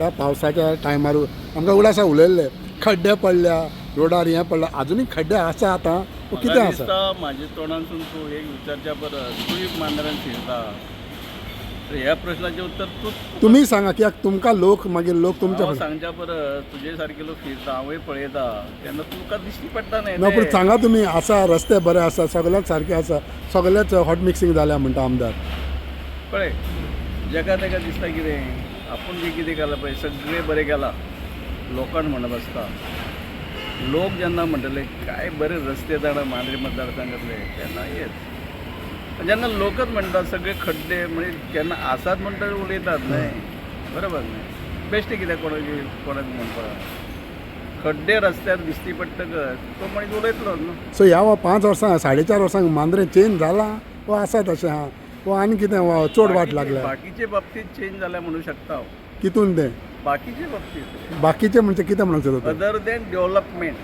त्या पावसाच्या टायमार आमकां उगडासा उलयल्ले खड्डे पडल्या रोडार हें पडला अजुनूय खड्डे आसा आतां कितें आसा म्हाज्या तोंडांसून तूं एक विचारच्या परस तूंय मांद्रान फिरता तर ह्या प्रश्नाचें उत्तर तूं तुमी सांगा कित्याक तुमकां लोक मागीर लोक तुमच्या हांव सांगच्या परस तुजे सारके लोक फिरता हांवूय पळयता तेन्ना तुमकां दिश्टी पडटा न्ही ना पूण सांगा तुमी आसा रस्ते बरे आसा सगळ्याक सारके आसा सगळेच हॉट मिक्सिंग जाल्या म्हणटा आमदार पळय जेका तेका दिसता कितें आपूण जे कितें केलां पळय सगळें बरें केलां लोकांक म्हणत आसता लोक जेन्ना म्हणटले काय बरे रस्ते जाणा मांद्रे मतदारसंघातले तेन्ना हेच जेन्ना लोकच म्हणटात सगळे खड्डे म्हणजे केन्ना आसात म्हणटा उलयतात न्हय बरोबर न्हय बेश्टे कित्याक कोणाक म्हणपाक खड्डे रस्त्यार दिश्टी पडटकच तो मनीस उलयतलो न्हू सो ह्या 5 वर्सां 4.5 वर्सांक मांद्रे चेंज जाला वा आसा तशें आहा वा आनी कितें चड वाट लागल्या बाकीचे बाबतींत चेंज जाल्या म्हणू शकता हांव कितून तें बाकीचे बाबतींत बाकीचे म्हणजे कितें म्हणूंक सोदता अदर दॅन डेव्हलपमेंट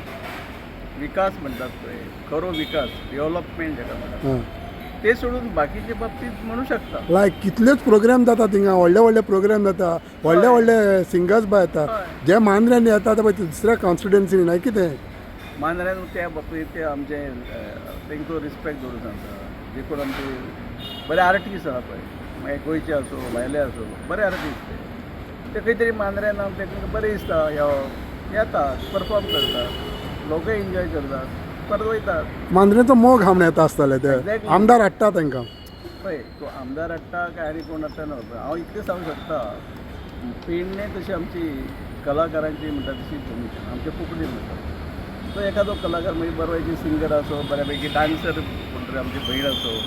विकास म्हणटात पळय खरो विकास डेव्हलपमेंट जेका म्हणटात ते सोडून बाकीचे बाबतींत म्हणू शकता लायक कितलेच प्रोग्राम जाता थिंगा व्हडले व्हडले प्रोग्राम जाता व्हडले व्हडले सिंगर्स बाय येता जे मांद्र्यान येता ते दुसऱ्या कॉन्स्टिट्युएन्सीनी नाही कितें मांद्र्यान त्या बाबतींत ते आमचे तेंचो रिस्पेक्ट दवरूं सांगता जे कोण आमचे बरे आर्टिस्ट आहा पळय मागीर गोंयचे आसूं भायले आसूं बरे आर्टिस्ट ते खंय तरी मांद्र्यान तांकां बरें दिसता येतात परफॉर्म करतात लोकय एन्जॉय करतात परत वयतात मांद्रेचो मोग हांव येता आसतले ते आमदार हाडटा तांकां पळय तो आमदार हाडटा काय आनी कोण हाडटा न्हू हांव इतलें सांगूंक शकता पेडणे तशी आमची कलाकारांची म्हणटा तशी भुमिका आमचे कोंकणीन म्हणटा तो एखादो कलाकार मागीर बरोपैकी सिंगर आसो बऱ्यापैकी डान्सर म्हणटा आमची भयण आसो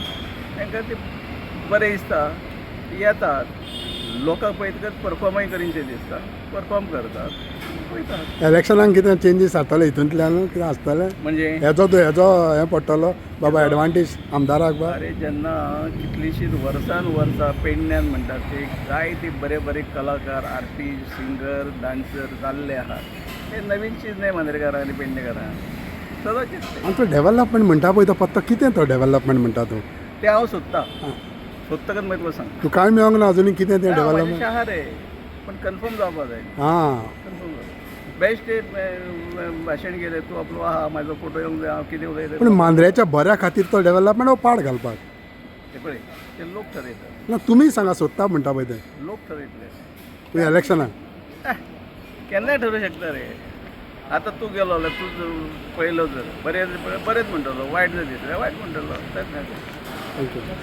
तांकां ते बरें दिसता येतात लोकांक पळयतकच परफॉर्मय करीनशें दिसता परफॉर्म करतात वयतात इलेक्शनाक कितें चेंजीस जातले हितूंतल्यान कितें आसतलें म्हणजे हेजो हें पडटलो बाबा एडवांटेज आमदाराक बा अरे जेन्ना कितलींशींच वर्सां पेडण्यान म्हणटात ते जायते बरे कलाकार आर्टिस्ट सिंगर डान्सर जाल्ले आहात हे नवीन चीज न्हय मांद्रेकारां आनी पेडणेकारांक सदांचेच आनी तो डेव्हलपमेंट म्हणटा पळय तो पत्तो कितें तो डेव्हलपमेंट म्हणटा तूं ते हांव सोदतां सोदतकच मागीर तुका सांग तूं कांय मेळोंक ना अजुनी कितें तें म्हाजें डेव्हलपमेंट शहर आहे पण कन्फर्म जावपा जाय हां कन्फर्म जावपा बेस्ट भाशण केलें तूं आपलो आहा म्हाजो फोटो येवंक जाय हांव कितें उलयतां पूण मांद्रेच्या बऱ्या खातीर तो डेव्हलपमेंट पाड घालपाक ते पळय ते लोक ठरयतात ना तुमी सांगा सोदता म्हणटा पळय ते लोक ठरयतले तुवें इलेक्शनाक केन्नाय ठरूं शकता रे आतां तूं गेलो जाल्यार तूं पळयलो जर बरेंच म्हणटलो वायट जर दिसलें वायट म्हणटलो थँक्यू